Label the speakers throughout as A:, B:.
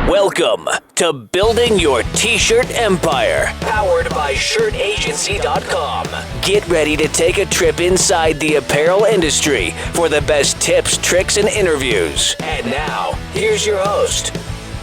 A: Welcome to Building Your T-Shirt Empire, powered by ShirtAgency.com. Get ready to take a trip inside the apparel industry for the best tips, tricks, and interviews. And now, here's your host,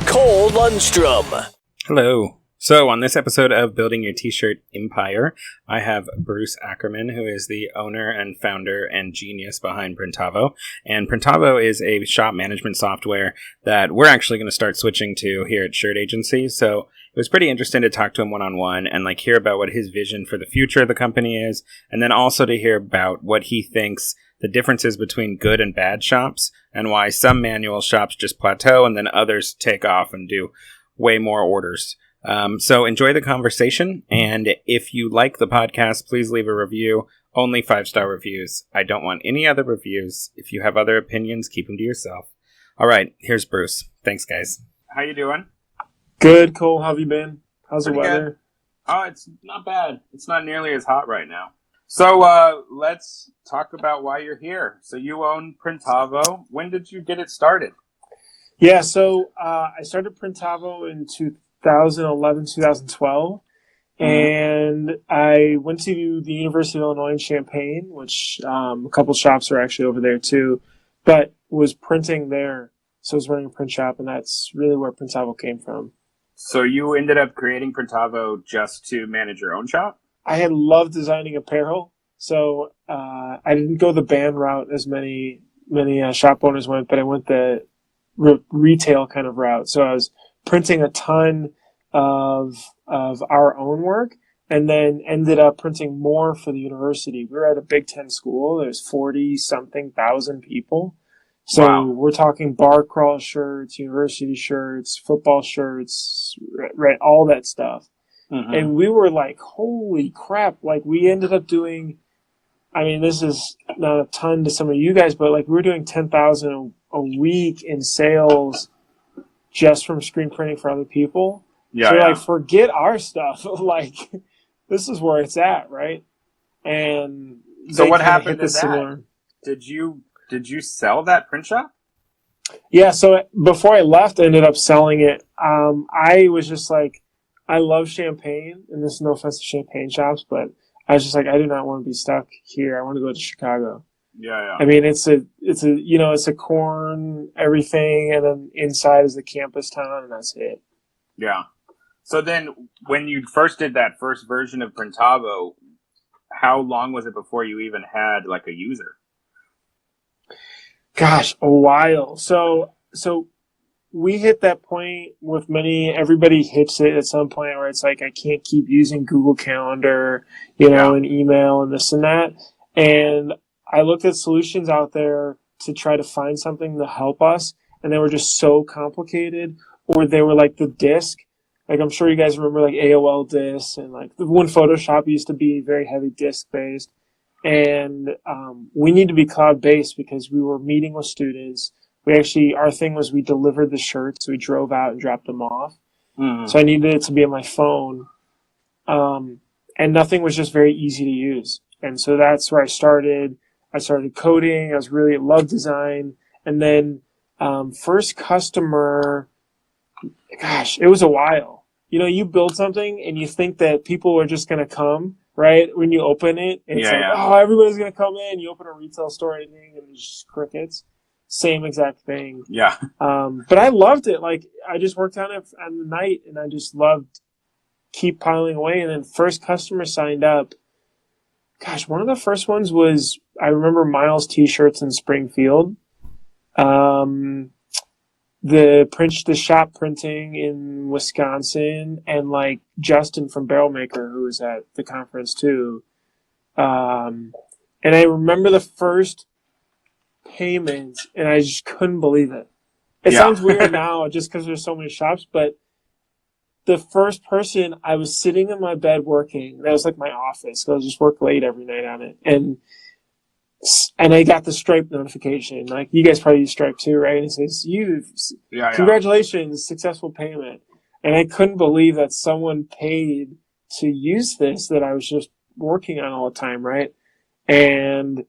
A: Cole Lundstrom.
B: Hello. So on this episode of Building Your T-Shirt Empire, I have Bruce Ackerman, who is the owner and founder and genius behind Printavo. And Printavo is a shop management software that we're actually going to start switching to here at Shirt Agency. So it was pretty interesting to talk to him one-on-one and hear about what his vision for the future of the company is, and then also to hear about what he thinks the differences between good and bad shops, and why some manual shops just plateau and then others take off and do way more orders. So enjoy the conversation, and if you like the podcast, please leave a review. Only 5-star reviews. I don't want any other reviews. If you have other opinions, keep them to yourself. All right, here's Bruce. Thanks, guys. How you doing?
C: Good, Cole. How have you been? How's the weather?
B: Good. Oh, it's not bad. It's not nearly as hot right now. So let's talk about why you're here. So you own Printavo. When did you get it started?
C: Yeah, so I started Printavo in 2011, 2012, and I went to the University of Illinois in Champaign, which a couple shops are actually over there too, but was printing there. So I was running a print shop, and that's really where Printavo came from.
B: So you ended up creating Printavo just to manage your own shop?
C: I had loved designing apparel, so I didn't go the band route as many shop owners went, but I went the retail kind of route. So I was printing a ton of our own work, and then ended up printing more for the university. We were at a Big Ten school. There's 40-something thousand people. So
B: wow.
C: We're talking bar crawl shirts, university shirts, football shirts, right, all that stuff. Mm-hmm. And we were like, holy crap. We ended up doing, this is not a ton to some of you guys, but we were doing 10,000 a week in sales just from screen printing for other people. Yeah, so forget our stuff. This is where it's at, right? And
B: so what happened to that? Did you sell that print shop?
C: Yeah, so before I left, I ended up selling it. I was just I love Champagne, and this is no offense to Champagne shops, but I was just I do not want to be stuck here. I want to go to Chicago.
B: Yeah.
C: It's a corn, everything, and then inside is the campus town, and that's it.
B: Yeah. So then when you first did that first version of Printavo, how long was it before you even had a user?
C: Gosh, a while. So we hit that point with everybody hits it at some point where it's I can't keep using Google Calendar, and email and this and that. And I looked at solutions out there to try to find something to help us, and they were just so complicated, or they were the disk. I'm sure you guys remember AOL disks, and when Photoshop used to be very heavy disk based. And we need to be cloud based because we were meeting with students. Our thing was we delivered the shirts, we drove out and dropped them off. Mm-hmm. So I needed it to be on my phone. And nothing was just very easy to use. And so that's where I started. I started coding. I loved design. And then first customer, gosh, it was a while. You build something and you think that people are just going to come, right? When you open it, it's oh, everybody's going to come in. You open a retail store and it's just crickets. Same exact thing.
B: Yeah.
C: But I loved it. I just worked on it on the night, and I just loved keep piling away. And then first customer signed up. Gosh, one of the first ones was, I remember Miles T-shirts in Springfield. The shop printing in Wisconsin, and Justin from Barrel Maker, who was at the conference too. And I remember the first payment, and I just couldn't believe it. It sounds weird now just because there's so many shops, but the first person, I was sitting in my bed working. That was my office. So I just work late every night on it. And I got the Stripe notification. You guys probably use Stripe too, right? And it says, congratulations, successful payment. And I couldn't believe that someone paid to use this that I was just working on all the time, right? And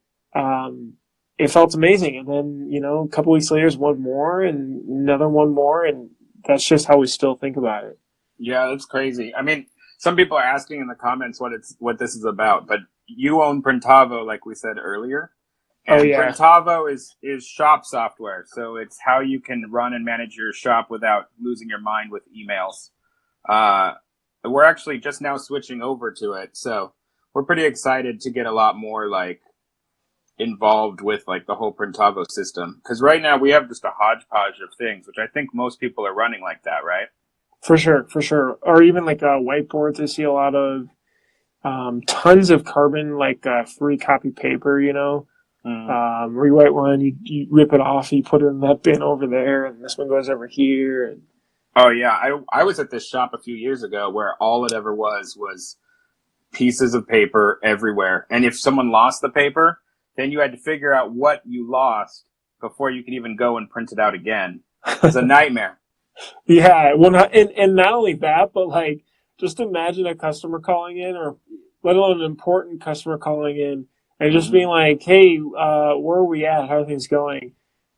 C: it felt amazing. And then, a couple weeks later, one more and another one more. And that's just how we still think about it.
B: Yeah, that's crazy. I mean, some people are asking in the comments what this is about, but you own Printavo, like we said earlier.
C: Oh,
B: And
C: yeah.
B: Printavo is shop software, so it's how you can run and manage your shop without losing your mind with emails. We're actually just now switching over to it, so we're pretty excited to get a lot more like involved with like the whole Printavo system. Because right now we have just a hodgepodge of things, which I think most people are running like that, right?
C: For sure, for sure. Or even like whiteboards. I see a lot of tons of carbon, like free copy paper. Rewrite one, you rip it off, you put it in that bin over there, and this one goes over here. And
B: oh yeah, I was at this shop a few years ago where all it ever was pieces of paper everywhere, and if someone lost the paper, then you had to figure out what you lost before you could even go and print it out again. It's a nightmare.
C: Yeah, well, and not only that, but like just imagine a customer calling in, or let alone an important customer calling in, and just being like, "Hey, where are we at? How are things going?"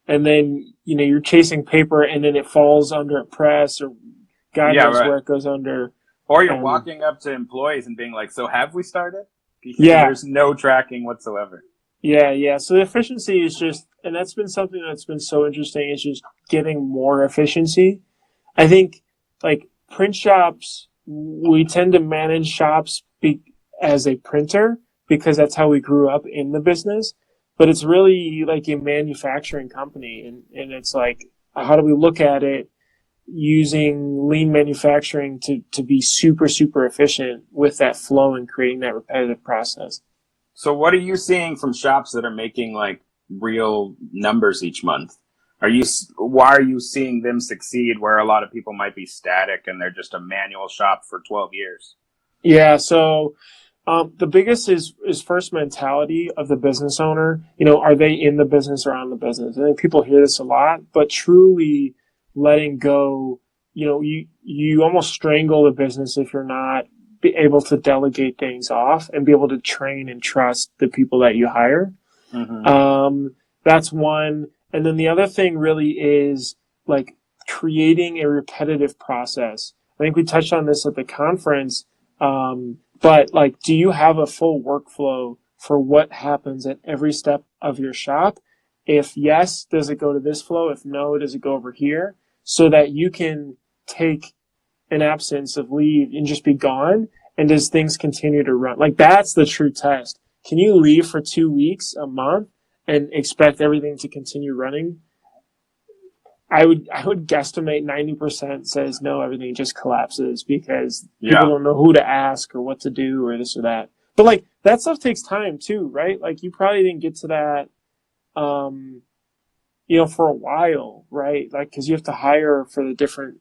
C: And then you're chasing paper, and then it falls under a press, or God knows where it goes under.
B: Or you're walking up to employees and being like, "So have we started?" Because
C: yeah,
B: there's no tracking whatsoever.
C: Yeah. So the efficiency is just, and that's been something that's been so interesting. Is just getting more efficiency. I think like print shops, we tend to manage shops as a printer because that's how we grew up in the business. But it's really like a manufacturing company, and it's like, how do we look at it using lean manufacturing to be super, super efficient with that flow and creating that repetitive process?
B: So what are you seeing from shops that are making like real numbers each month? Why are you seeing them succeed where a lot of people might be static and they're just a manual shop for 12 years?
C: Yeah. So, the biggest is first mentality of the business owner. Are they in the business or on the business? I think people hear this a lot, but truly letting go, you almost strangle the business if you're not be able to delegate things off and be able to train and trust the people that you hire. Mm-hmm. That's one. And then the other thing really is like creating a repetitive process. I think we touched on this at the conference. But like, do you have a full workflow for what happens at every step of your shop? If yes, does it go to this flow? If no, does it go over here? So that you can take an absence of leave and just be gone. And does things continue to run? Like, that's the true test. Can you leave for 2 weeks, a month, and expect everything to continue running? I would guesstimate 90% says no, everything just collapses because people don't know who to ask or what to do or this or that. But like that stuff takes time too, right? Like you probably didn't get to that, for a while, right? Like, cause you have to hire for the different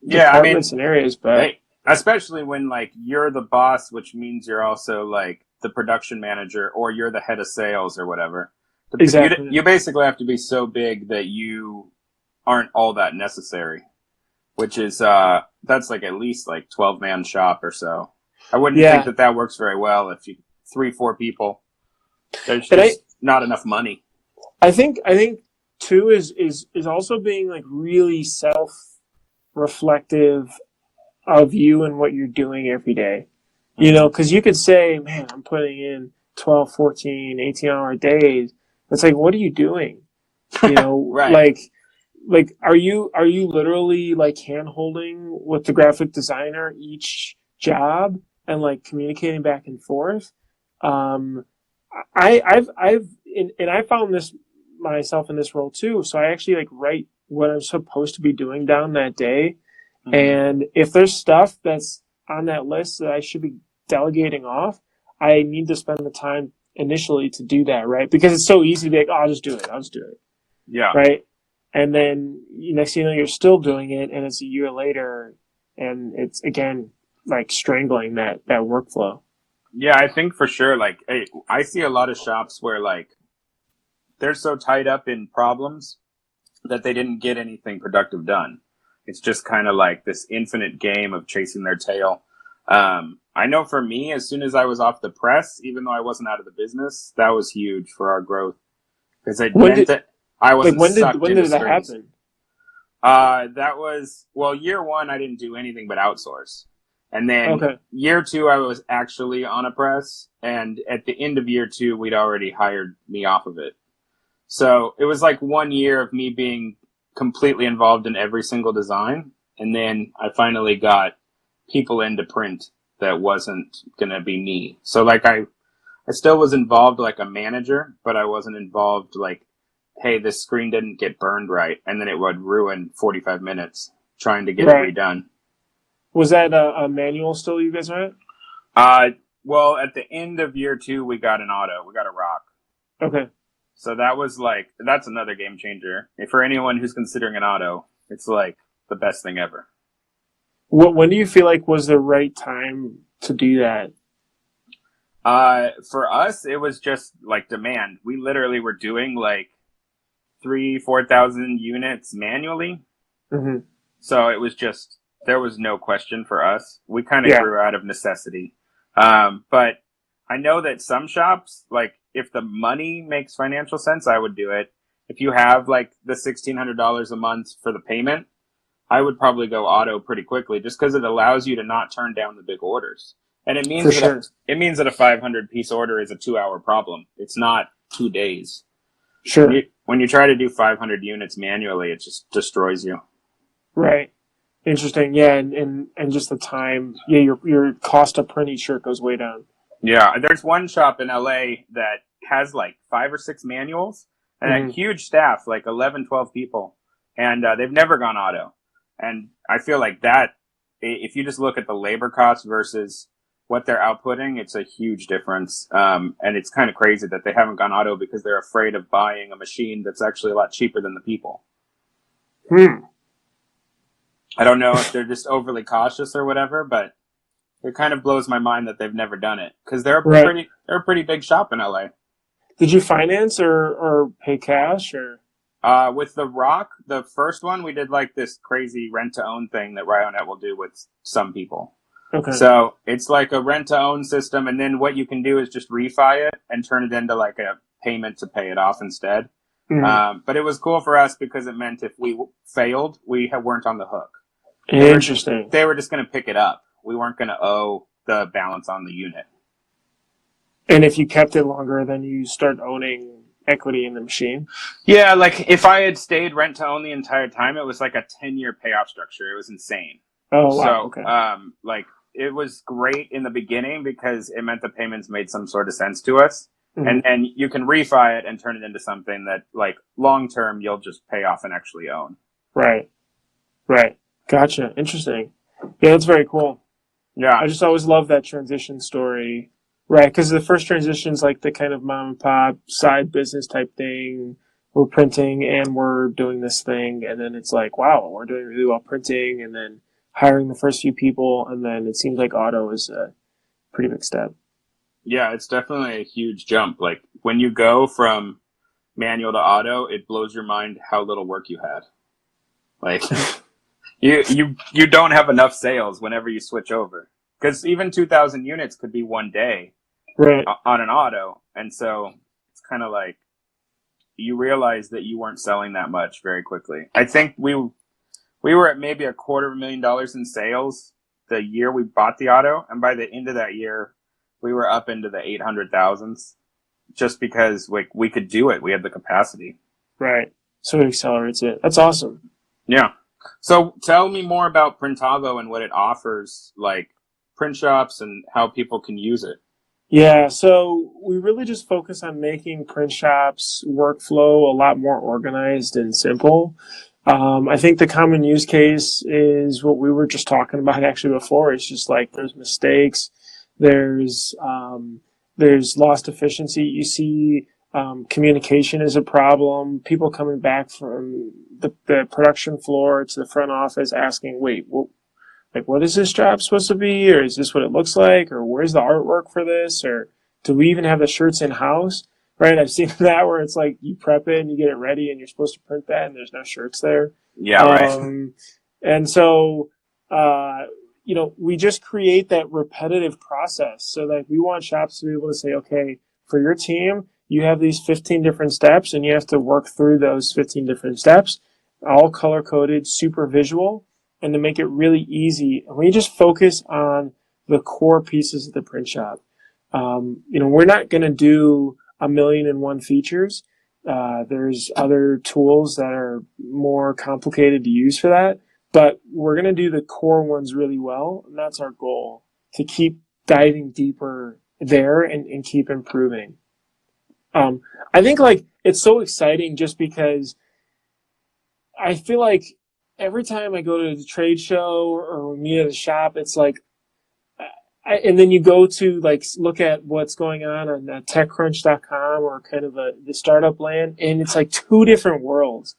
C: departments and areas, but
B: especially when like you're the boss, which means you're also like the production manager or you're the head of sales or whatever.
C: Exactly.
B: You basically have to be so big that you aren't all that necessary, which is that's like at least like 12-man shop or so. I wouldn't think that works very well if you 3-4 people. There's just not enough money.
C: I think too is also being like really self-reflective of you and what you're doing every day. Because you could say, man, I'm putting in 12, 14, 18-hour days. It's like, what are you doing?
B: Right.
C: Like, are you literally like hand holding with the graphic designer each job and like communicating back and forth? I found this myself in this role too. So I actually like write what I'm supposed to be doing down that day. Mm-hmm. And if there's stuff that's on that list that I should be delegating off, I need to spend the time initially to do that, right? Because it's so easy to be like, oh, I'll just do it.
B: Yeah.
C: Right. And then next thing you know, you're still doing it, and it's a year later, and it's again like strangling that workflow.
B: Yeah, I think for sure. Like, I see a lot of shops where like they're so tied up in problems that they didn't get anything productive done. It's just kind of like this infinite game of chasing their tail. I know for me, as soon as I was off the press, even though I wasn't out of the business, that was huge for our growth because it meant that I wasn't sucked into
C: when did that happen?
B: That was, well, year one, I didn't do anything but outsource. And then
C: Okay.
B: year two, I was actually on a press. And at the end of year two, we'd already hired me off of it. So it was like 1 year of me being completely involved in every single design. And then I finally got people into print that wasn't going to be me. So like I still was involved like a manager, but I wasn't involved like, hey, this screen didn't get burned right. And then it would ruin 45 minutes trying to get it
C: Right.
B: redone.
C: Was that a manual still you guys had?
B: Well, at the end of year two, we got an auto. We got a rock.
C: Okay.
B: So that was like, that's another game changer. For anyone who's considering an auto, it's like the best thing ever.
C: When do you feel like was the right time to do that?
B: For us, it was just like demand. We literally were doing like 4,000 units manually.
C: Mm-hmm.
B: So it was just, there was no question for us. We kind of grew out of necessity. But I know that some shops, like if the money makes financial sense, I would do it. If you have like the $1,600 a month for the payment, I would probably go auto pretty quickly just because it allows you to not turn down the big orders. And it means it means that a 500 piece order is a 2-hour problem. It's not 2 days.
C: Sure.
B: When you try to do 500 units manually, it just destroys you.
C: Right. Interesting. Yeah, and just the time. Yeah, your cost of print each shirt goes way down.
B: Yeah, there's one shop in LA that has like 5 or 6 manuals and a huge staff, like 11, 12 people, and they've never gone auto. And I feel like that, if you just look at the labor costs versus what they're outputting, it's a huge difference. And it's kind of crazy that they haven't gone auto because they're afraid of buying a machine that's actually a lot cheaper than the people. I don't know if they're just overly cautious or whatever, but it kind of blows my mind that they've never done it because they're a pretty big shop in LA.
C: Did you finance or pay cash or?
B: With the Rock, the first one, we did like this crazy rent-to-own thing that Ryonet will do with some people.
C: Okay.
B: So it's like a rent-to-own system, and then what you can do is just refi it and turn it into like a payment to pay it off instead.
C: Mm-hmm.
B: But it was cool for us because it meant if we failed, we weren't on the hook.
C: Interesting.
B: They were just going to pick it up. We weren't going to owe the balance on the unit.
C: And if you kept it longer, then you start owning equity in the machine?
B: Yeah, like if I had stayed rent to own the entire time, it was like a 10-year payoff structure. It was insane.
C: Oh, wow.
B: So,
C: Okay.
B: like it was great in the beginning because it meant the payments made some sort of sense to us.
C: Mm-hmm.
B: And you can refi it and turn it into something that like long term you'll just pay off and actually own.
C: Right. Gotcha. Interesting. Yeah, that's very cool.
B: Yeah.
C: I just always love that transition story. Right, because the first transition is like the kind of mom and pop side business type thing. We're printing and we're doing this thing, and then it's like, wow, we're doing really well printing, and then hiring the first few people, and then it seems like auto is a pretty big step.
B: Yeah, it's definitely a huge jump. Like when you go from manual to auto, it blows your mind how little work you had. Like you don't have enough sales whenever you switch over. Because even 2,000 units could be one day on an auto. And so it's kind of like you realize that you weren't selling that much very quickly. I think we were at maybe $250,000 in sales the year we bought the auto. And by the end of that year, we were up into the 800,000s just because we could do it. We had the capacity.
C: Right. So it accelerates it. That's awesome.
B: Yeah. So tell me more about Printavo and what it offers, like print shops and how people can use it.
C: Yeah, so we really just focus on making print shops workflow a lot more organized and simple. I think the common use case is what we were just talking about actually before. It's just like there's mistakes, there's lost efficiency. You see communication is a problem. People coming back from the production floor to the front office asking, wait, what is this job supposed to be? Or is this what it looks like? Or where's the artwork for this? Or do we even have the shirts in-house? Right? I've seen that where it's like you prep it and you get it ready and you're supposed to print that and there's no shirts there.
B: Yeah, right.
C: And so, we just create that repetitive process. So that we want shops to be able to say, okay, for your team, you have these 15 different steps and you have to work through those 15 different steps. all color coded, super visual, and to make it really easy. And we just focus on the core pieces of the print shop. We're not going to do 1,000,001 features. There's other tools that are more complicated to use for that, but we're going to do the core ones really well. And that's our goal, to keep diving deeper there and keep improving. I think like it's so exciting just because I feel like every time I go to the trade show or we meet at a shop, it's like, and then you go to like look at what's going on TechCrunch.com or kind of the startup land, and it's like two different worlds.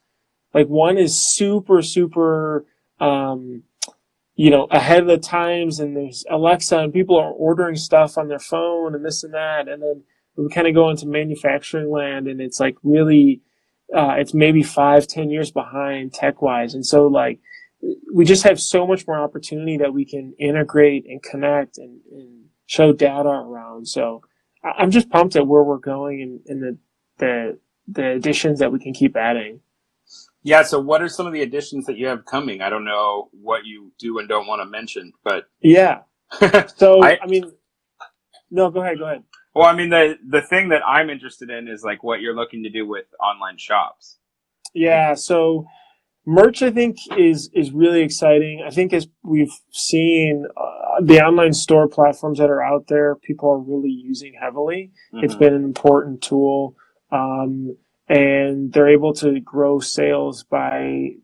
C: Like one is super, super, ahead of the times, and there's Alexa, and people are ordering stuff on their phone and this and that, and then we kind of go into manufacturing land, and it's like really, it's maybe 5-10 years behind tech wise, and so like we just have so much more opportunity that we can integrate and connect and show data around. So I'm just pumped at where we're going and the additions that we can keep adding.
B: Yeah. So what are some of the additions that you have coming? I don't know what you do and don't want to mention, but
C: yeah. So no, go ahead.
B: Well, I mean, the thing that I'm interested in is like what you're looking to do with online shops.
C: Yeah. So merch, I think, is really exciting. I think as we've seen the online store platforms that are out there, people are really using heavily. Mm-hmm. It's been an important tool, and they're able to grow sales by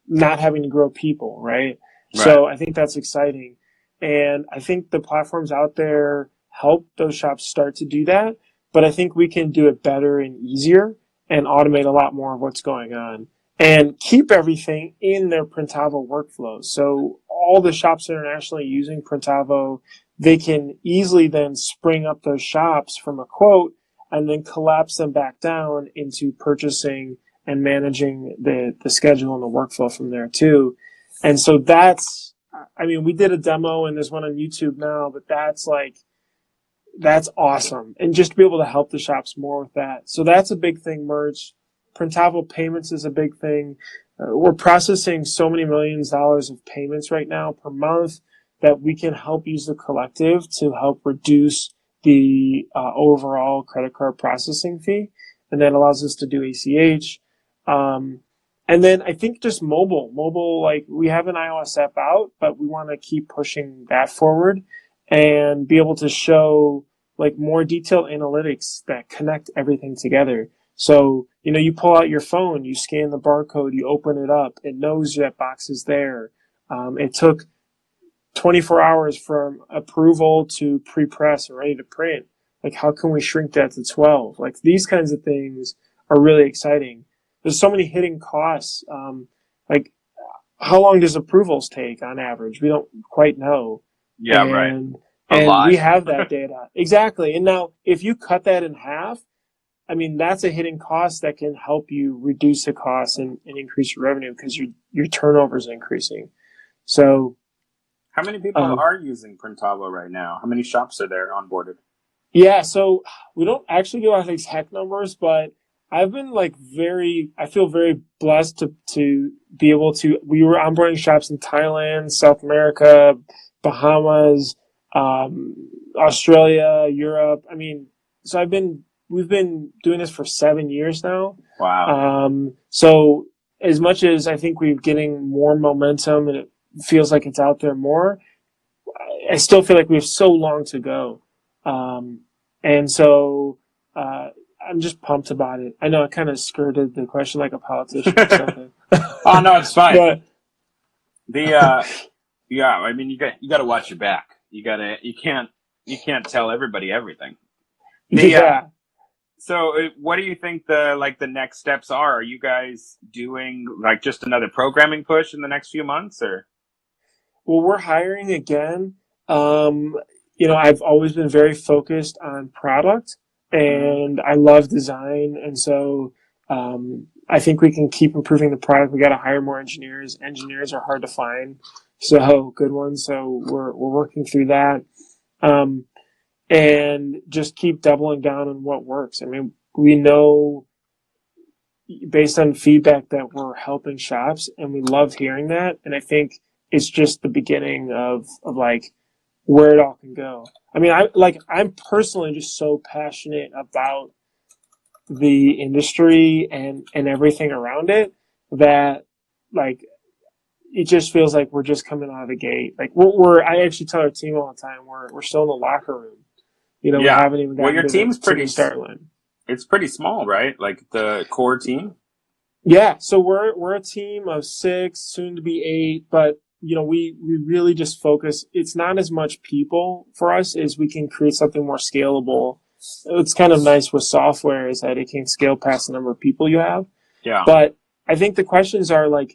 C: not having to grow people, right? So I think that's exciting. And I think the platforms out there help those shops start to do that. But I think we can do it better and easier and automate a lot more of what's going on, and keep everything in their Printavo workflows. So all the shops internationally using Printavo, they can easily then spring up those shops from a quote and then collapse them back down into purchasing and managing the schedule and the workflow from there too. And so we did a demo and there's one on YouTube now, but that's awesome. And just to be able to help the shops more with that. So that's a big thing, merch. Printavo payments is a big thing. We're processing so many millions of dollars of payments right now per month that we can help use the collective to help reduce the overall credit card processing fee. And that allows us to do ACH. And then I think just mobile, like we have an iOS app out, but we want to keep pushing that forward and be able to show like more detailed analytics that connect everything together. So, you pull out your phone, you scan the barcode, you open it up, it knows that box is there. It took 24 hours from approval to pre-press and ready to print. Like, how can we shrink that to 12? Like, these kinds of things are really exciting. There's so many hidden costs. Like, how long does approvals take on average? We don't quite know.
B: Yeah, right.
C: And we have that data. Exactly. And now, if you cut that in half, that's a hidden cost that can help you reduce the cost and increase your revenue because your turnover is increasing. So,
B: how many people are using Printavo right now? How many shops are there onboarded?
C: Yeah, so we don't actually give out exact numbers, but I've been I feel very blessed to be able to. We were onboarding shops in Thailand, South America, Bahamas, Australia, Europe. So we've been doing this for 7 years now.
B: Wow.
C: So as much as I think we're getting more momentum and it feels like it's out there more, I still feel like we have so long to go. And so I'm just pumped about it. I know I kind of skirted the question like a politician or something.
B: Oh no, it's fine.
C: But
B: you got to watch your back. You can't tell everybody everything.
C: Yeah.
B: So what do you think the next steps are? Are you guys doing just another programming push in the next few months or?
C: Well, we're hiring again. I've always been very focused on product and I love design. And so, I think we can keep improving the product. We got to hire more engineers. Engineers are hard to find. So good ones. So we're working through that. And just keep doubling down on what works. We know, based on feedback that we're helping shops, and we love hearing that. And I think it's just the beginning of like where it all can go. I mean, I'm personally just so passionate about the industry and everything around it that like it just feels like we're just coming out of the gate. Like I actually tell our team all the time we're still in the locker room. You know, we haven't even gotten
B: your team's
C: to
B: pretty
C: the start line.
B: It's pretty small, right? Like the core team.
C: Yeah, so we're a team of 6, soon to be 8, but you know, we really just focus. It's not as much people for us as we can create something more scalable. It's kind of nice with software is that it can scale past the number of people you have.
B: Yeah.
C: But I think the questions are like,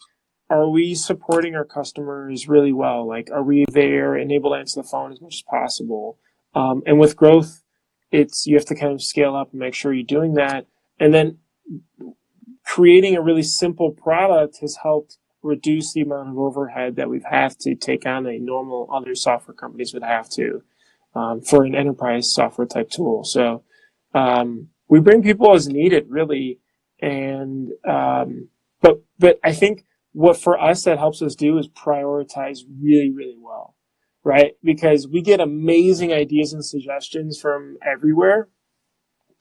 C: are we supporting our customers really well? Like, are we there and able to answer the phone as much as possible? And with growth, you have to kind of scale up and make sure you're doing that. And then creating a really simple product has helped reduce the amount of overhead that we've had to take on a normal other software companies would have to for an enterprise software type tool. So we bring people as needed, really. And but I think what for us that helps us do is prioritize really, really well, right? Because we get amazing ideas and suggestions from everywhere,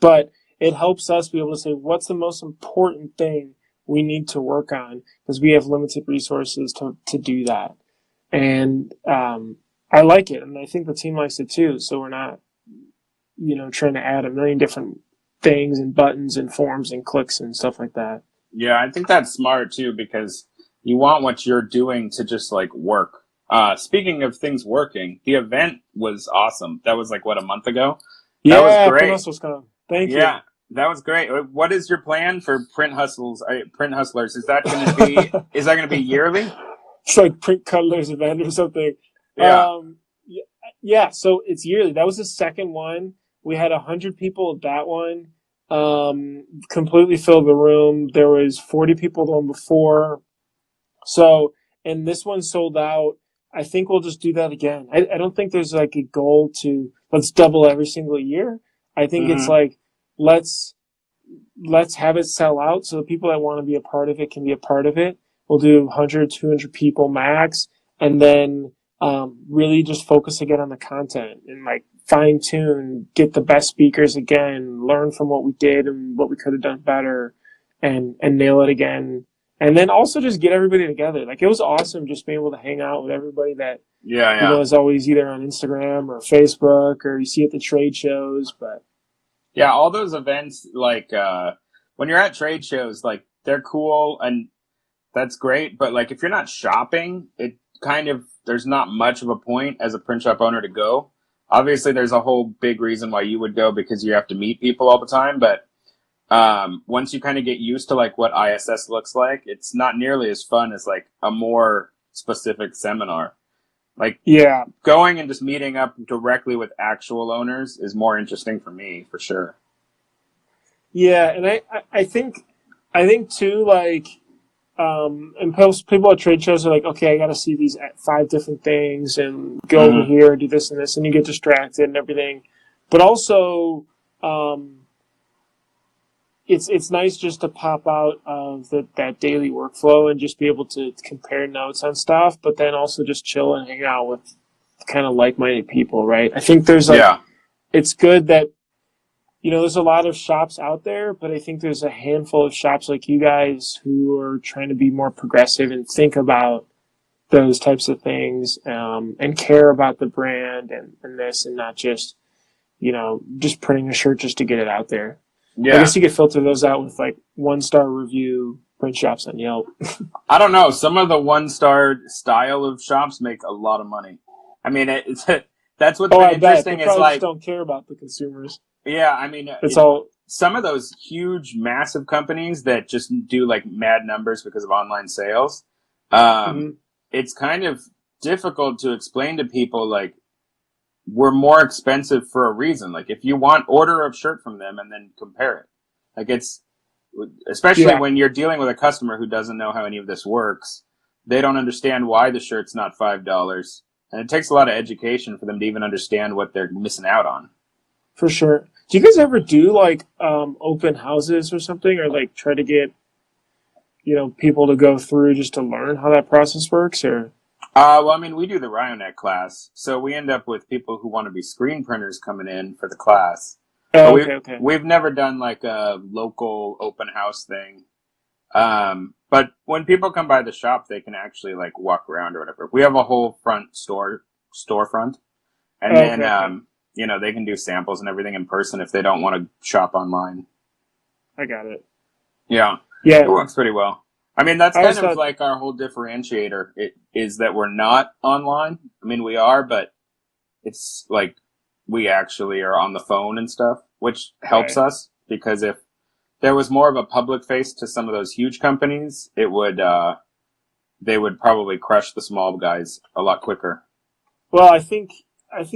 C: but it helps us be able to say what's the most important thing we need to work on because we have limited resources to do that. And I like it, and I think the team likes it too. So we're not, you know, trying to add a million different things and buttons and forms and clicks and stuff like that.
B: Yeah, I think that's smart too because you want what you're doing to just like work. Speaking of things working, the event was awesome. That was like what, a month ago?
C: Yeah,
B: that was great.
C: Thank you.
B: Yeah, that was great. What is your plan for Print Hustlers? Is that going to be yearly?
C: It's like Print Cuddlers event or something.
B: Yeah.
C: Yeah. So it's yearly. That was the second one. We had 100 people at that one. Completely filled the room. There was 40 people the one before. So, and this one sold out. I think we'll just do that again. I don't think there's like a goal to let's double every single year. I think it's like let's have it sell out so the people that want to be a part of it can be a part of it. We'll do 100, 200 people max, and then really just focus again on the content and like fine tune, get the best speakers again, learn from what we did and what we could have done better, and nail it again. And then also just get everybody together. Like it was awesome just being able to hang out with everybody that you know is always either on Instagram or Facebook or you see at the trade shows. But
B: yeah, all those events like when you're at trade shows, like they're cool and that's great. But like if you're not shopping, it kind of there's not much of a point as a print shop owner to go. Obviously, there's a whole big reason why you would go because you have to meet people all the time. But once you kind of get used to like what ISS looks like, it's not nearly as fun as like a more specific seminar. Like going and just meeting up directly with actual owners is more interesting for me, for sure.
C: Yeah, and I think too, like, and people at trade shows are like, okay, I got to see these 5 different things and go over here and do this and this, and you get distracted and everything. But also, it's nice just to pop out of that daily workflow and just be able to compare notes on stuff, but then also just chill and hang out with kind of like-minded people, right? I think there's it's good that, you know, there's a lot of shops out there, but I think there's a handful of shops like you guys who are trying to be more progressive and think about those types of things, and care about the brand and this, and not just, you know, just printing a shirt just to get it out there. Yeah. I guess you could filter those out with like 1-star review print shops on Yelp.
B: I don't know. Some of the 1-star style of shops make a lot of money. I mean, that's what's been interesting is like,
C: just don't care about the consumers.
B: Yeah, I mean, some of those huge, massive companies that just do like mad numbers because of online sales. It's kind of difficult to explain to people like we're more expensive for a reason. Like if you want, order a shirt from them and then compare it. Like it's especially when you're dealing with a customer who doesn't know how any of this works. They don't understand why the shirt's not $5, and it takes a lot of education for them to even understand what they're missing out on.
C: For sure. Do you guys ever do like open houses or something, or like try to get people to go through just to learn how that process works, or?
B: Well, I mean, we do the RioNet class, so we end up with people who want to be screen printers coming in for the class. But
C: Oh, okay.
B: we've never done like a local open house thing. But when people come by the shop, they can actually like walk around or whatever. We have a whole storefront, and then they can do samples and everything in person if they don't want to shop online.
C: I got it.
B: Yeah,
C: Yeah,
B: it works pretty well. I mean, that's kind of like our whole differentiator. It is that we're not online. I mean, we are, but it's like we actually are on the phone and stuff, which helps us, because if there was more of a public face to some of those huge companies, it would they would probably crush the small guys a lot quicker.
C: Well, I think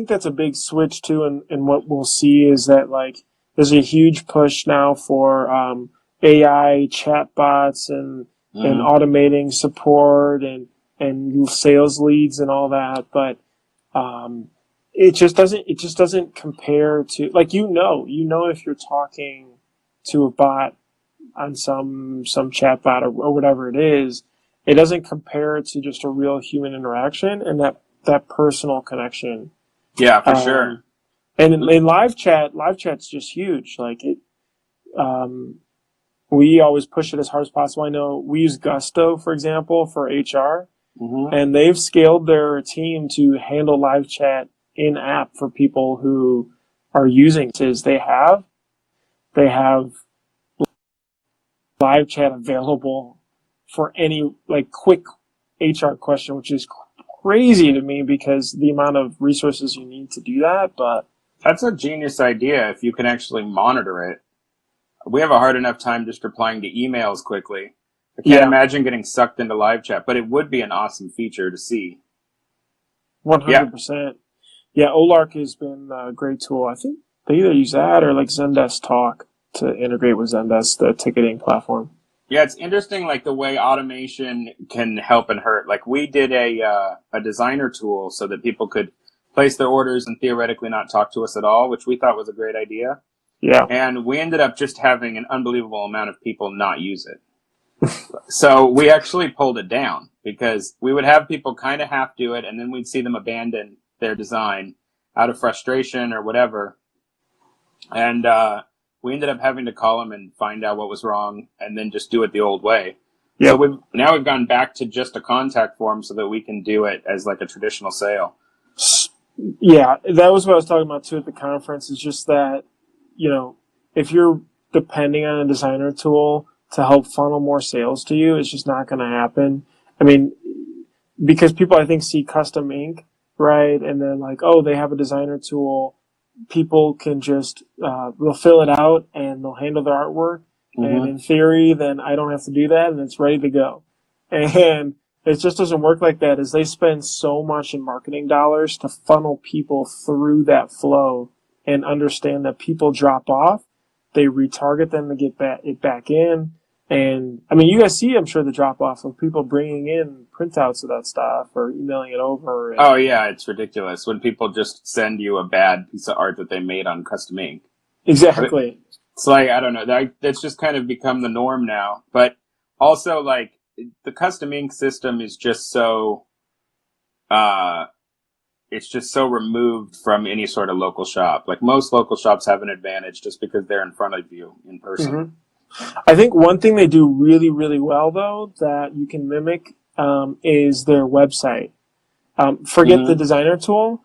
C: that's a big switch too, and what we'll see is that like there's a huge push now for AI chatbots and automating support and sales leads and all that, but it just doesn't compare to, like, if you're talking to a bot on some chatbot or whatever it is, it doesn't compare to just a real human interaction and that personal connection.
B: Yeah, for sure.
C: And in live chat's just huge. Like it, we always push it as hard as possible. I know we use Gusto, for example, for HR, and they've scaled their team to handle live chat in app for people who are using it. They have live chat available for any like quick HR question, which is crazy to me because the amount of resources you need to do that. But
B: that's a genius idea if you can actually monitor it. We have a hard enough time just replying to emails quickly. I can't imagine getting sucked into live chat, but it would be an awesome feature to see.
C: 100%. Yeah, Olark has been a great tool. I think they either use that or like Zendesk Talk to integrate with Zendesk, the ticketing platform.
B: Yeah, it's interesting, like the way automation can help and hurt. Like we did a designer tool so that people could place their orders and theoretically not talk to us at all, which we thought was a great idea.
C: Yeah.
B: And we ended up just having an unbelievable amount of people not use it. So we actually pulled it down because we would have people kind of half do it, and then we'd see them abandon their design out of frustration or whatever. And we ended up having to call them and find out what was wrong and then just do it the old way. Yep. So we've gone back to just a contact form so that we can do it as like a traditional sale.
C: Yeah, that was what I was talking about too at the conference. Is just that, if you're depending on a designer tool to help funnel more sales to you, it's just not going to happen. I mean, because people, I think, see custom ink, right? And then like, oh, they have a designer tool. People can just, they'll fill it out and they'll handle their artwork. And in theory, then I don't have to do that and it's ready to go. And it just doesn't work like that, as they spend so much in marketing dollars to funnel people through that flow and understand that people drop off. They retarget them to get it back in. And I mean, you guys see, I'm sure, the drop off of people bringing in printouts of that stuff or emailing it over.
B: Oh yeah, it's ridiculous when people just send you a bad piece of art that they made on custom ink.
C: Exactly.
B: It's like, I don't know, that's just kind of become the norm now. But also, like, the custom ink system is just so, it's just so removed from any sort of local shop. Like, most local shops have an advantage just because they're in front of you in person.
C: I think one thing they do really, really well, though, that you can mimic is their website. Forget the designer tool,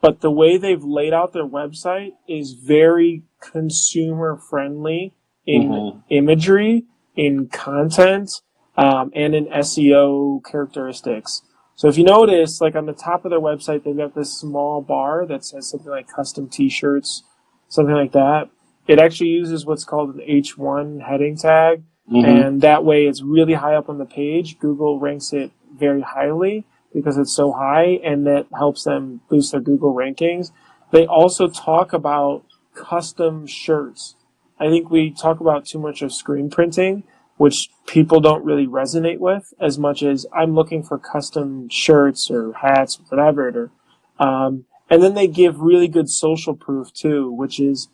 C: but the way they've laid out their website is very consumer-friendly in imagery, in content, and in SEO characteristics. So if you notice, like on the top of their website, they've got this small bar that says something like custom t-shirts, something like that. It actually uses what's called an H1 heading tag, and that way it's really high up on the page. Google ranks it very highly because it's so high, and that helps them boost their Google rankings. They also talk about custom shirts. I think we talk about too much of screen printing, which people don't really resonate with as much as I'm looking for custom shirts or hats, whatever. And then they give really good social proof too, which is,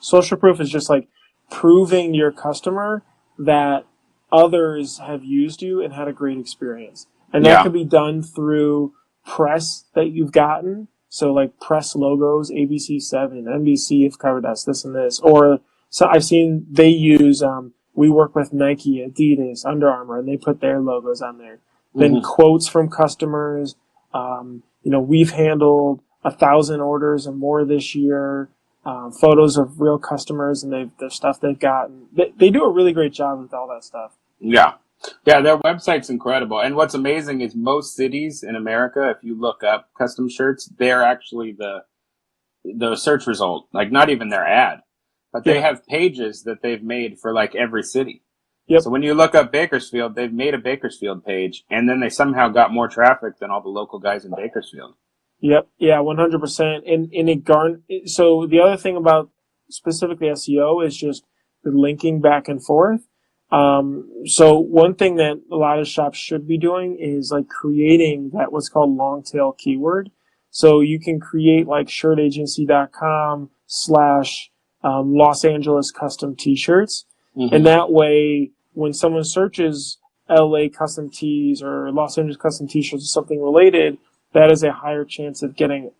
C: social proof is just like proving your customer that others have used you and had a great experience. And that could be done through press that you've gotten. So like press logos, ABC7, NBC have covered us, this and this. Or so I've seen they use, we work with Nike, Adidas, Under Armour, and they put their logos on there. Then quotes from customers. We've handled 1,000 orders or more this year. Photos of real customers and the stuff they've gotten. They do a really great job with all that stuff.
B: Yeah. Yeah, their website's incredible. And what's amazing is most cities in America, if you look up custom shirts, they're actually the search result. Like, not even their ad. But they have pages that they've made for, like, every city. Yep. So when you look up Bakersfield, they've made a Bakersfield page, and then they somehow got more traffic than all the local guys in Bakersfield.
C: Yep. Yeah, 100%. And so the other thing about specifically SEO is just the linking back and forth. So one thing that a lot of shops should be doing is like creating that what's called long tail keyword. So you can create like shirtagency.com / Los Angeles custom t-shirts. And that way, when someone searches LA custom tees or Los Angeles custom t-shirts or something related, that is a higher chance of getting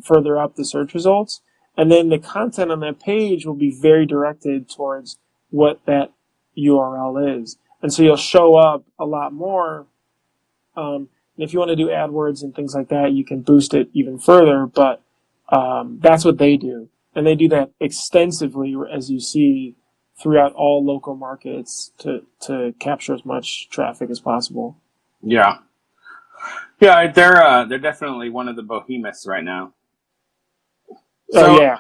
C: further up the search results. And then the content on that page will be very directed towards what that URL is. And so you'll show up a lot more. And if you want to do AdWords and things like that, you can boost it even further. But that's what they do. And they do that extensively, as you see, throughout all local markets to capture as much traffic as possible.
B: Yeah. Yeah, they're definitely one of the behemoths right now. So,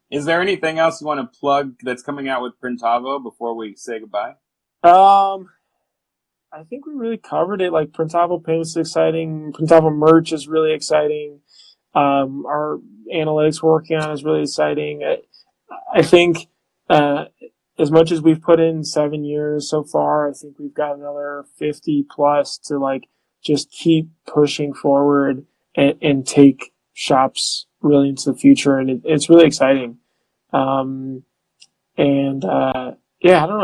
B: is there anything else you want to plug that's coming out with Printavo before we say goodbye?
C: I think we really covered it. Like Printavo Payments is exciting. Printavo Merch is really exciting. Our analytics we're working on is really exciting. I think as much as we've put in 7 years so far, I think we've got another 50 plus to like just keep pushing forward and take shops really into the future. And it's really exciting. I don't know.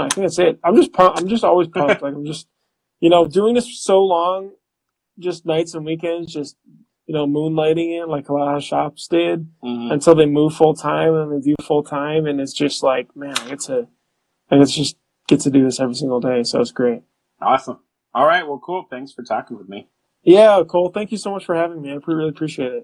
C: I think that's it. I'm just pumped. I'm just always pumped. Like I'm just, doing this for so long, just nights and weekends, just, moonlighting it like a lot of shops did until they move full time and they do full time. And it's just like, man, I just get to do this every single day. So it's great.
B: Awesome. All right. Well, cool. Thanks for talking with me.
C: Yeah, Cole. Thank you so much for having me. I really appreciate it.